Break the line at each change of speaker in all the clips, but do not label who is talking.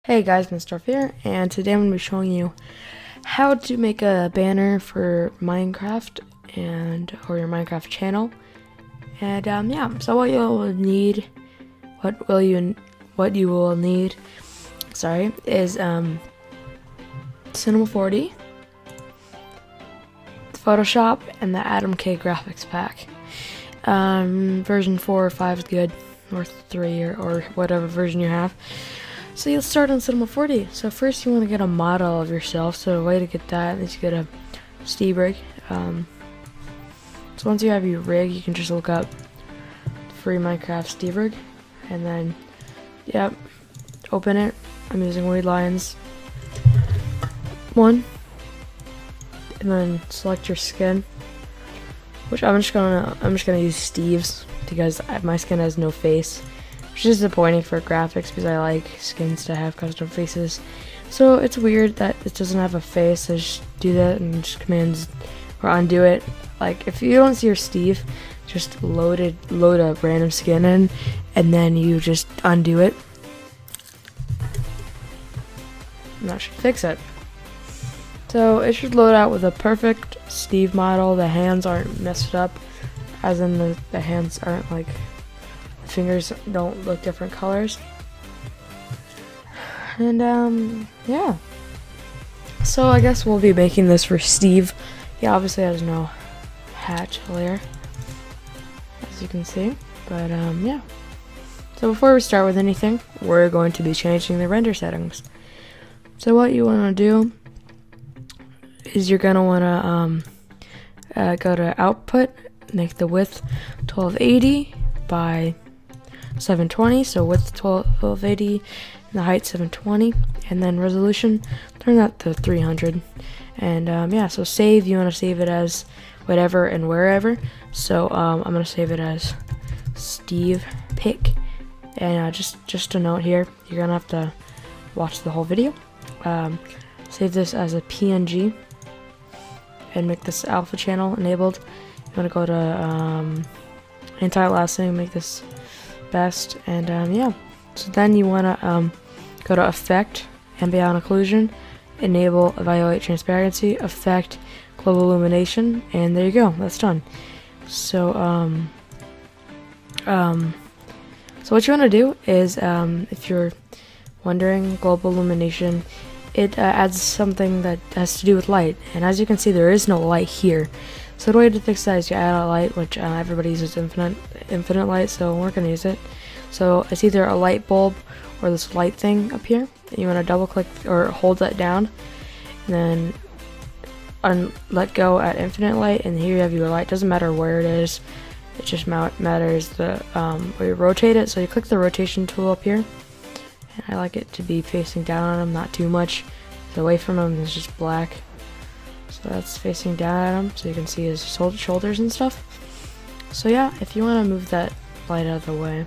Hey guys, Mr. here, and today I'm going to be showing you how to make a banner for Minecraft or your Minecraft channel. And yeah, so what you will need is Cinema4D, Photoshop, and the AdamkGraphics pack. Version 4 or 5 is good, or 3 or whatever version you have. So you'll start on Cinema4D. So first you want to get a model of yourself. So a way to get that is to get a Steve rig. So once you have your rig, you can just look up free Minecraft Steve rig, and then yep, open it. I'm using Weird Lions 1, and then select your skin, which I'm just gonna use Steve's because my skin has no face. Which is disappointing for graphics because I like skins to have custom faces. So it's weird that it doesn't have a face, so just do that and just commands or undo it. Like if you don't see your Steve, just load a random skin in and then you just undo it. And that should fix it. So it should load out with a perfect Steve model. The hands aren't messed up, as in the hands aren't like, fingers don't look different colors. And yeah, so I guess we'll be making this for Steve. He obviously has no hatch layer, as you can see, but yeah. So before we start with anything, we're going to be changing the render settings. So what you want to do is you're going to want to go to output, make the width 1280 by 720, so width 1280 and the height 720, and then resolution turn that to 300. And yeah, so save, you want to save it as whatever and wherever. So I'm gonna save it as Steve pick. And just a note here, you're gonna have to watch the whole video. Save this as a PNG and make this alpha channel enabled. You want to go to anti-aliasing, make this best, and yeah, so then you want to go to effect, ambient occlusion, enable evaluate transparency, effect global illumination, and there you go, that's done. So so what you want to do is, if you're wondering, global illumination, it adds something that has to do with light, and as you can see there is no light here. So the way to fix that is you add a light, which everybody uses infinite light, so we're going to use it. So it's either a light bulb or this light thing up here. You want to double click or hold that down, and then let go at infinite light, and here you have your light. Doesn't matter where it is, it just matters the where you rotate it. So you click the rotation tool up here, and I like it to be facing down on him, not too much. So away from him is just black. So that's facing down at him, so you can see his shoulders and stuff. So yeah, if you want to move that light out of the way,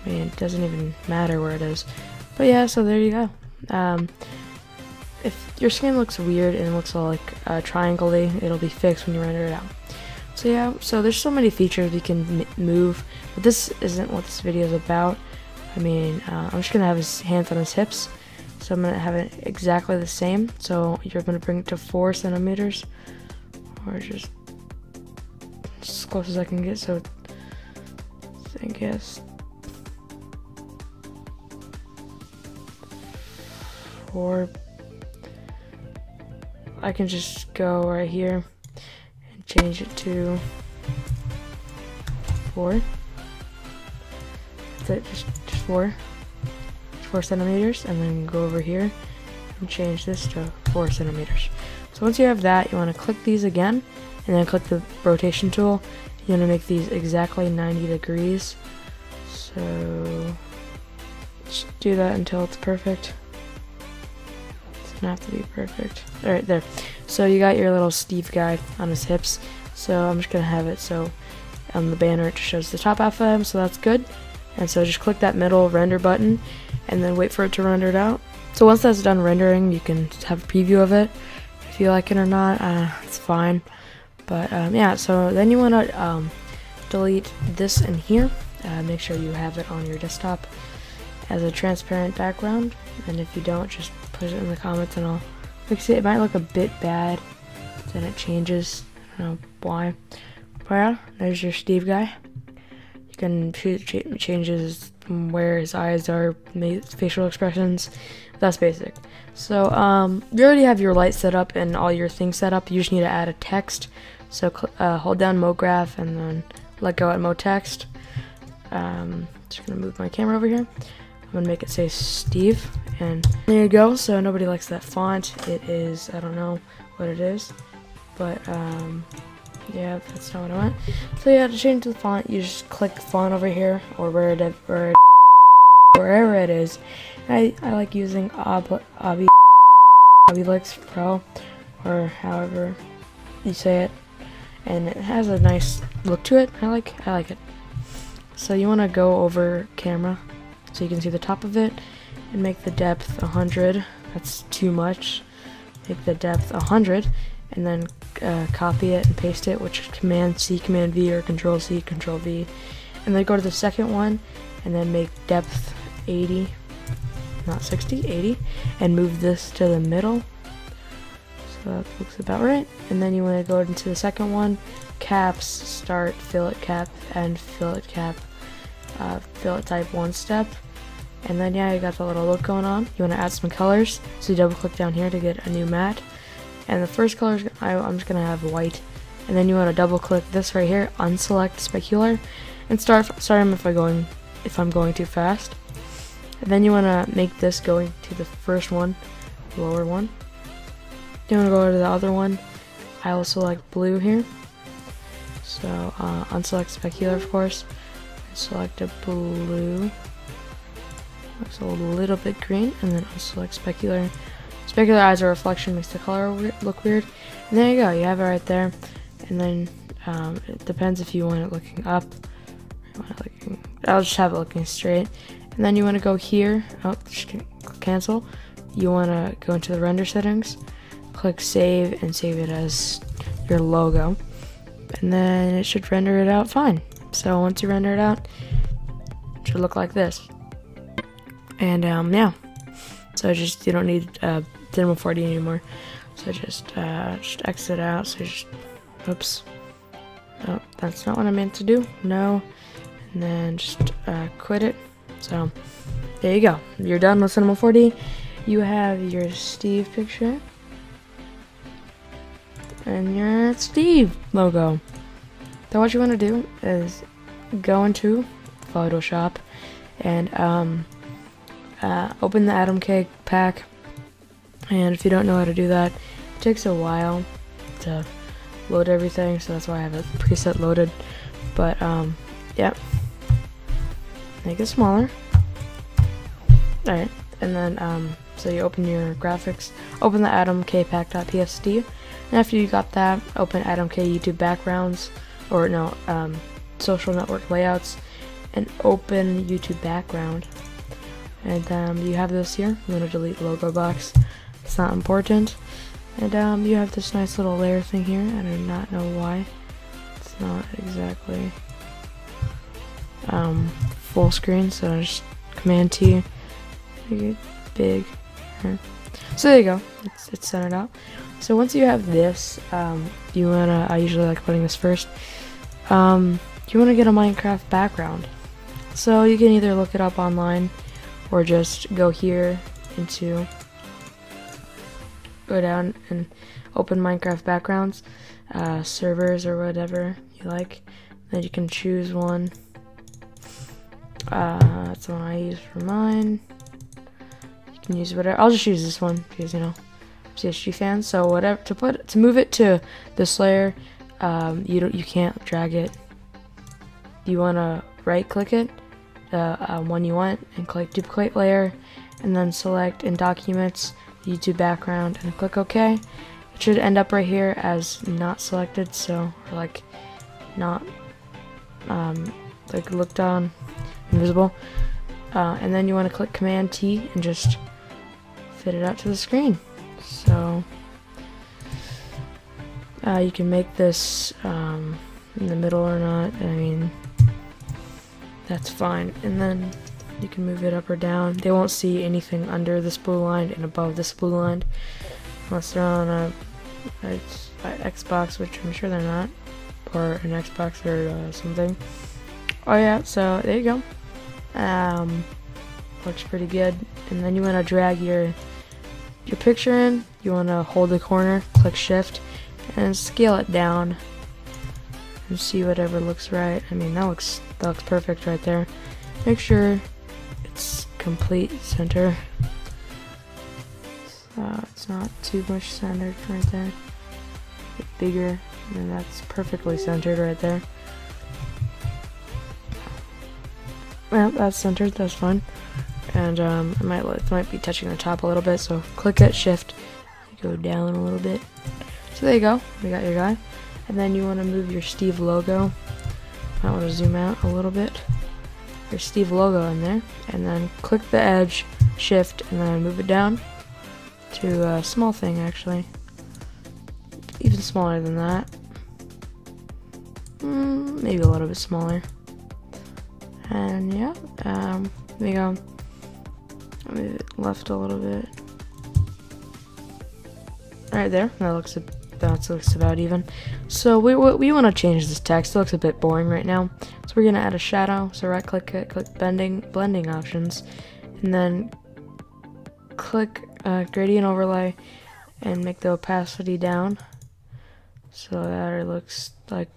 I mean, it doesn't even matter where it is. But yeah, so there you go. If your skin looks weird and it looks all like triangle-y, it'll be fixed when you render it out. So yeah, so there's so many features we can move, but this isn't what this video is about. I mean, I'm just going to have his hands on his hips. So I'm going to have it exactly the same. So you're going to bring it to 4 centimeters, or just as close as I can get. So I guess 4. I can just go right here and change it to 4. That's it, just 4 centimeters, and then go over here and change this to 4 centimeters. So once you have that, you want to click these again, and then click the rotation tool. You want to make these exactly 90 degrees. So just do that until it's perfect. It doesn't have to be perfect. Alright, there. So you got your little Steve guy on his hips. So I'm just gonna have it so on the banner it just shows the top half of him, so that's good. And so just click that middle render button and then wait for it to render it out. So once that's done rendering, you can have a preview of it. If you like it or not, it's fine. But yeah, so then you want to delete this in here. Make sure you have it on your desktop as a transparent background. and if you don't, just put it in the comments and I'll fix it. It might look a bit bad, then it changes. I don't know why. But yeah, there's your Steve guy. You can change his, where his eyes are, facial expressions. That's basic. So you already have your light set up and all your things set up. You just need to add a text. So hold down MoGraph and then let go at MoText. Just gonna move my camera over here. I'm gonna make it say Steve, and there you go. So nobody likes that font. It is, I don't know what it is, but yeah, that's not what I want. So yeah, to change the font, you just click font over here, or wherever it is. I like using Obelix Pro, or however you say it, and it has a nice look to it. I like it. So you want to go over camera so you can see the top of it, and make the depth 100. That's too much. Make the depth 100, and then copy it and paste it, which is Command C, Command V, or Control C, Control V, and then go to the second one, and then make depth 80, not 60, 80, and move this to the middle. So that looks about right. And then you want to go into the second one, caps, start, fillet cap, and fillet cap, fillet type one step. And then yeah, you got the little look going on. You want to add some colors, so you double click down here to get a new matte. And the first color, I'm just gonna have white. And then you want to double click this right here, unselect specular, and start them if I'm going too fast. And then you want to make this going to the first one, lower one. You want to go to the other one. I will select blue here. So unselect specular, of course. Select a blue. Looks a little bit green, and then unselect specular. Specular as a reflection makes the color look weird. And there you go. You have it right there. And then it depends if you want it looking up. I'll just have it looking straight. And then you want to go here. Oh, just cancel. You want to go into the render settings, click save, and save it as your logo. And then it should render it out fine. So once you render it out, it should look like this. And yeah. So you don't need Cinema4D anymore. So just exit out. So oops. Oh, that's not what I meant to do. No. And then just quit it. So there you go. You're done with Cinema4D. You have your Steve picture and your Steve logo. So what you want to do is go into Photoshop and open the AdamK pack. And if you don't know how to do that, it takes a while to load everything, so that's why I have it preset loaded. But yeah, make it smaller. Alright, and then so you open your graphics, open the AdamkPack.psd, and after you got that, open AdamK YouTube backgrounds, or no, social network layouts, and open YouTube background. And you have this here. You want to delete logo box. It's not important. And you have this nice little layer thing here. I do not know why. It's not exactly full screen, so just Command T, make it big. Here. So there you go. It's centered out. So once you have this, you wanna. I usually like putting this first. You wanna get a Minecraft background. So you can either look it up online, or just go here go down and open Minecraft backgrounds, servers or whatever you like. Then you can choose one. That's the one I use for mine. You can use whatever. I'll just use this one because I'm a CSG fan. So whatever to move it to this layer, you can't drag it. You want to right click it, the one you want, and click duplicate layer, and then select in documents YouTube background and click OK. It should end up right here as not selected, so or like not like looked on, invisible. And then you want to click Command T and just fit it out to the screen. So you can make this in the middle or not. I mean, that's fine. And then You can move it up or down. They won't see anything under this blue line and above this blue line unless they're on a Xbox, which I'm sure they're not, or an Xbox or something. Oh yeah, so there you go. Looks pretty good. And then you want to drag your picture in. You want to hold the corner, click shift, and scale it down and see whatever looks right. I mean, that looks perfect right there. Make sure it's complete center, so it's not too much centered right there. A bit bigger, and that's perfectly centered right there. Well, that's centered, that's fine. And it might be touching the top a little bit, so click it, shift, go down a little bit. So there you go, we got your guy. And then you want to move your Steve logo. Might want to zoom out a little bit. Your Steve logo in there, and then click the edge, shift, and then move it down to a small thing, actually. Even smaller than that. Maybe a little bit smaller. And yeah, there you go. Move it left a little bit. Right there. That looks about even. So we want to change this text. It looks a bit boring right now. So we're gonna add a shadow. So right click it, click blending options, and then click gradient overlay, and make the opacity down, so that it looks like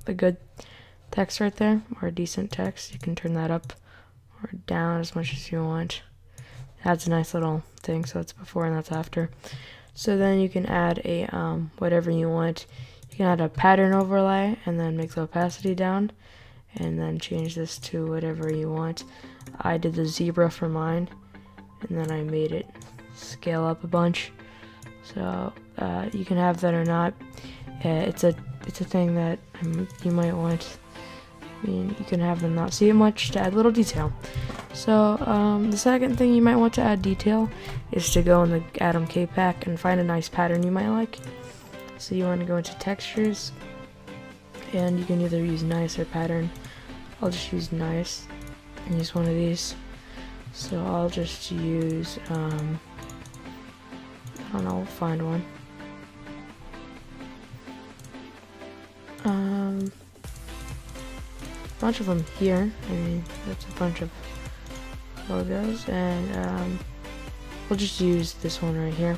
a good text right there, or a decent text. You can turn that up or down as much as you want. It adds a nice little thing. So that's before and that's after. So then you can add a whatever you want. You can add a pattern overlay and then make the opacity down, and then change this to whatever you want. I did the zebra for mine, and then I made it scale up a bunch. So you can have that or not. It's a thing that you might want. I mean, you can have them not see it much to add little detail. So the second thing you might want to add detail is to go in the Atom K pack and find a nice pattern you might like. So you want to go into textures, and you can either use nice or pattern. I'll just use nice and use one of these. So I'll just use I don't know, find one. Bunch of them here. I mean, that's a bunch of logos, and we'll just use this one right here.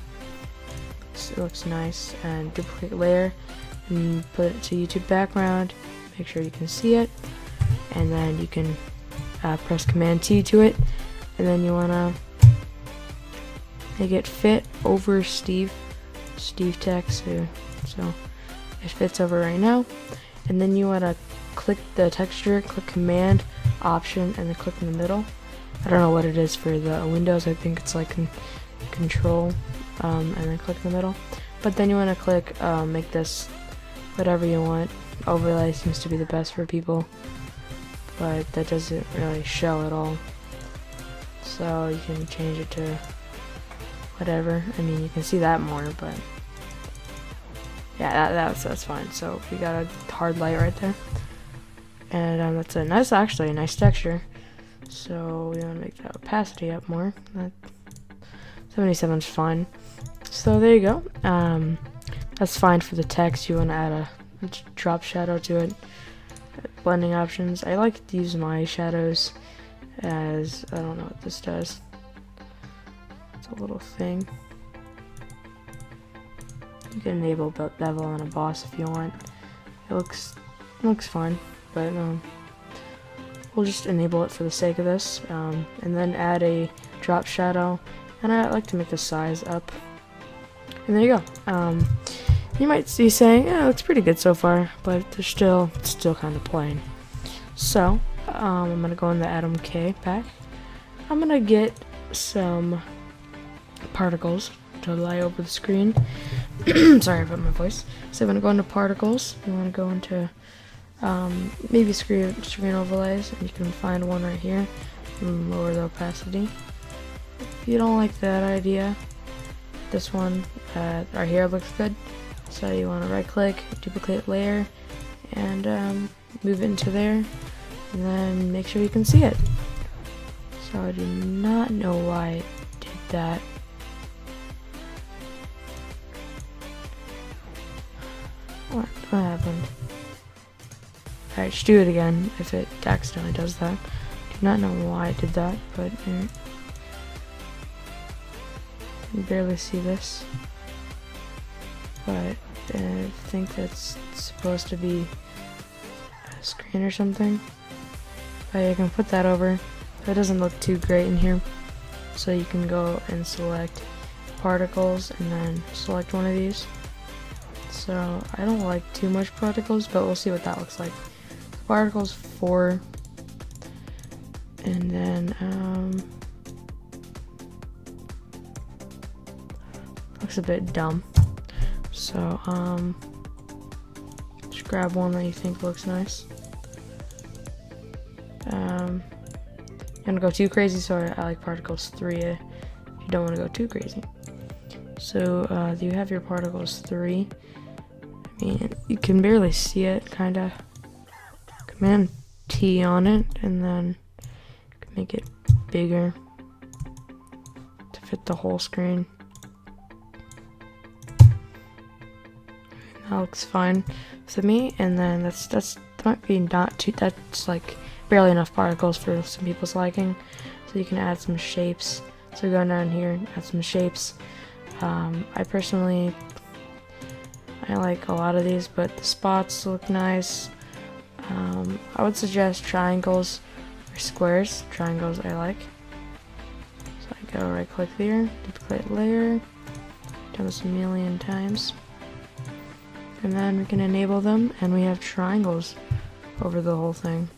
It looks nice. And duplicate layer and put it to YouTube background. Make sure you can see it, and then you can press Command T to it, and then you wanna make it fit over Steve text, so it fits over right now. And then you wanna click the texture, click Command, Option, and then click in the middle. I don't know what it is for the Windows. I think it's like Control, and then click in the middle. But then you want to click make this whatever you want. Overlay seems to be the best for people, but that doesn't really show at all. So you can change it to whatever. I mean, you can see that more, but yeah, that's fine. So we got a hard light right there, and that's actually a nice texture. So we want to make that opacity up more. That 77 is fine. So there you go. That's fine for the text. You want to add a drop shadow to it. Blending options. I like to use my shadows as, I don't know what this does. It's a little thing. You can enable bevel and emboss if you want. It looks fine, but we'll just enable it for the sake of this, and then add a drop shadow, and I like to make the size up. And there you go. You might be saying, "Yeah, it looks pretty good so far," but it's still kind of plain. So I'm gonna go in the Atom K pack. I'm gonna get some particles to lie over the screen. Sorry about my voice. So I'm gonna go into particles. You want to go into maybe screen overlays, and you can find one right here and lower the opacity. If you don't like that idea, this one right here looks good. So you want to right click, duplicate layer, and move it into there, and then make sure you can see it. So I do not know why it did that. What happened? Alright, just do it again if it accidentally does that. Do not know why it did that, but I can barely see this. But I think that's supposed to be a screen or something. But you can put that over. That doesn't look too great in here. So you can go and select particles and then select one of these. So I don't like too much particles, but we'll see what that looks like. Particles 4, and then looks a bit dumb. So just grab one that you think looks nice. I'm gonna go too crazy, so I like particles 3. If you don't want to go too crazy. So you have your particles 3. I mean, you can barely see it, kinda. Command T on it, and then you can make it bigger to fit the whole screen. That looks fine to me, and then that might be not too. That's like barely enough particles for some people's liking. So you can add some shapes. So go down here, add some shapes. I personally, I like a lot of these, but the spots look nice. I would suggest triangles or squares. Triangles I like. So I go right click there, duplicate layer, done this a million times. And then we can enable them, and we have triangles over the whole thing,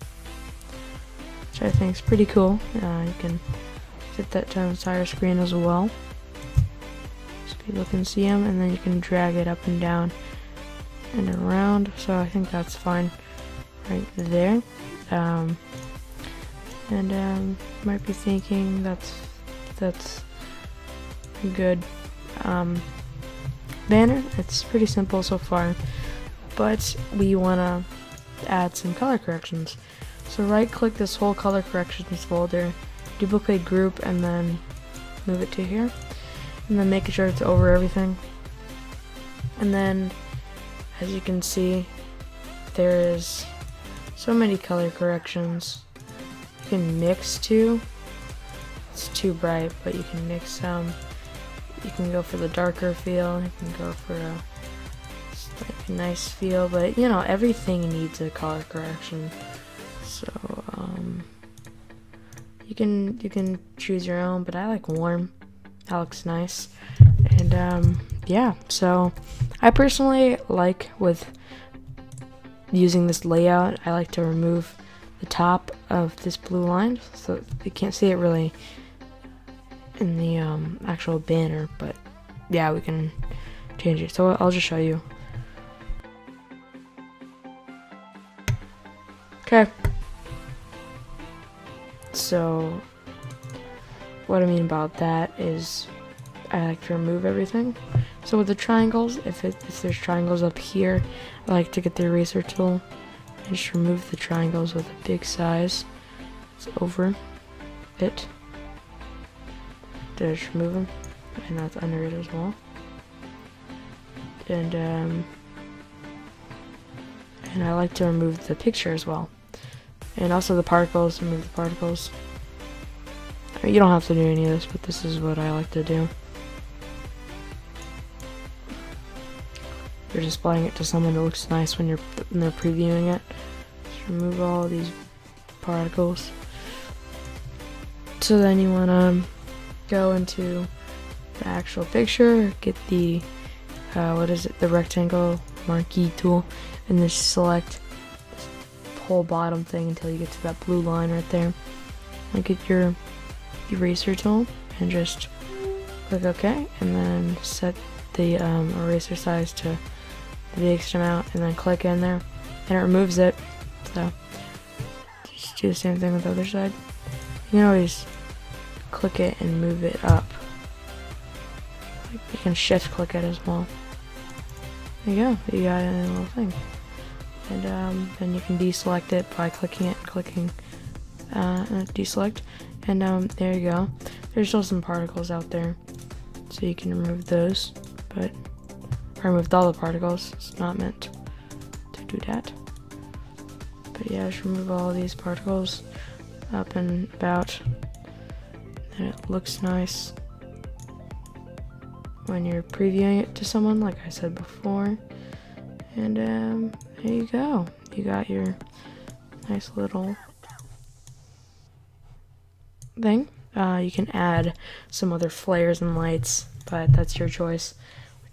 which I think is pretty cool. You can fit that to the entire screen as well, so people can see them, and then you can drag it up and down and around. So I think that's fine right there. You might be thinking that's a good banner. It's pretty simple so far, but we want to add some color corrections. So right click this whole color corrections folder, duplicate group, and then move it to here, and then make sure it's over everything. And then as you can see, there is so many color corrections. You can mix two. It's too bright, but you can mix some. You can go for the darker feel. You can go for a nice feel, but you know, everything needs a color correction. So you can choose your own, but I like warm. That looks nice. And yeah, so I personally like with using this layout, I like to remove the top of this blue line, so you can't see it really in the actual banner, but yeah, we can change it. So I'll just show you. Okay. So what I mean about that is I like to remove everything. So with the triangles, if there's triangles up here, I like to get the eraser tool and just remove the triangles with a big size. It's over it. Just remove them, and that's under it as well. And I like to remove the picture as well, and also the particles. Remove the particles. I mean, you don't have to do any of this, but this is what I like to do. You're displaying it to someone that looks nice when they're previewing it. Just remove all of these particles. So then you want to go into the actual picture, get the the rectangle marquee tool, and just select this whole bottom thing until you get to that blue line right there. And get your eraser tool and just click OK, and then set the eraser size to the biggest amount, and then click in there, and it removes it. So just do the same thing with the other side. You can always click it and move it up. You can shift click it as well. There you go, you got a little thing. And then you can deselect it by clicking it and clicking deselect, And there you go. There's still some particles out there, so you can remove those, but I removed all the particles. It's not meant to do that. But yeah, just remove all these particles up and about, and it looks nice when you're previewing it to someone, like I said before. And there you go. You got your nice little thing. You can add some other flares and lights, but that's your choice.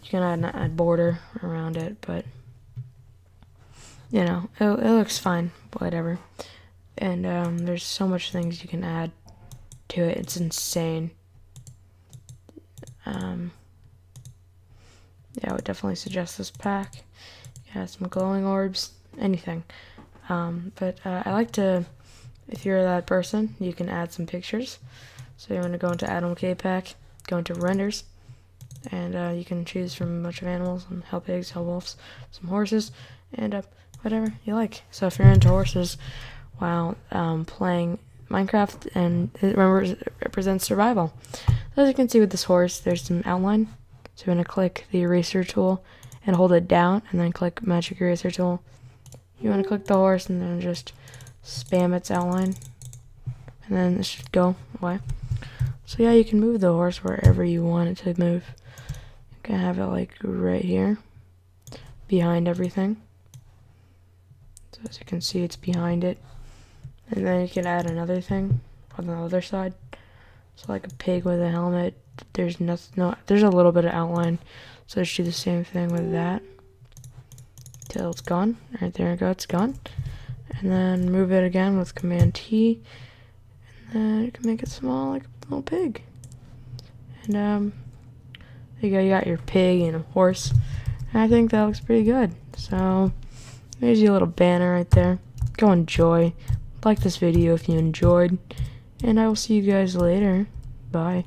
You can add border around it, but you know, it looks fine, whatever. And there's so much things you can add to it. It's insane. Yeah, I would definitely suggest this pack. Yeah, some glowing orbs, anything. But I like to, if you're that person, you can add some pictures. So you want to go into AdamkGraphics, go into renders, and you can choose from a bunch of animals, some hell pigs, hell wolves, some horses, and whatever you like. So if you're into horses while playing Minecraft, and it represents survival. As you can see with this horse, there's some outline. So you're going to click the eraser tool and hold it down, and then click magic eraser tool. You want to click the horse and then just spam its outline, and then it should go away. So yeah, you can move the horse wherever you want it to move. You can have it like right here, behind everything. So as you can see, it's behind it. And then you can add another thing on the other side. So like a pig with a helmet. There's there's a little bit of outline. So just do the same thing with that till it's gone. Alright, there we go, it's gone. And then move it again with Command T. And then you can make it small like a little pig. And there you go, you got your pig and a horse. And I think that looks pretty good. So there's your little banner right there. Go enjoy. Like this video if you enjoyed. And I will see you guys later. Bye.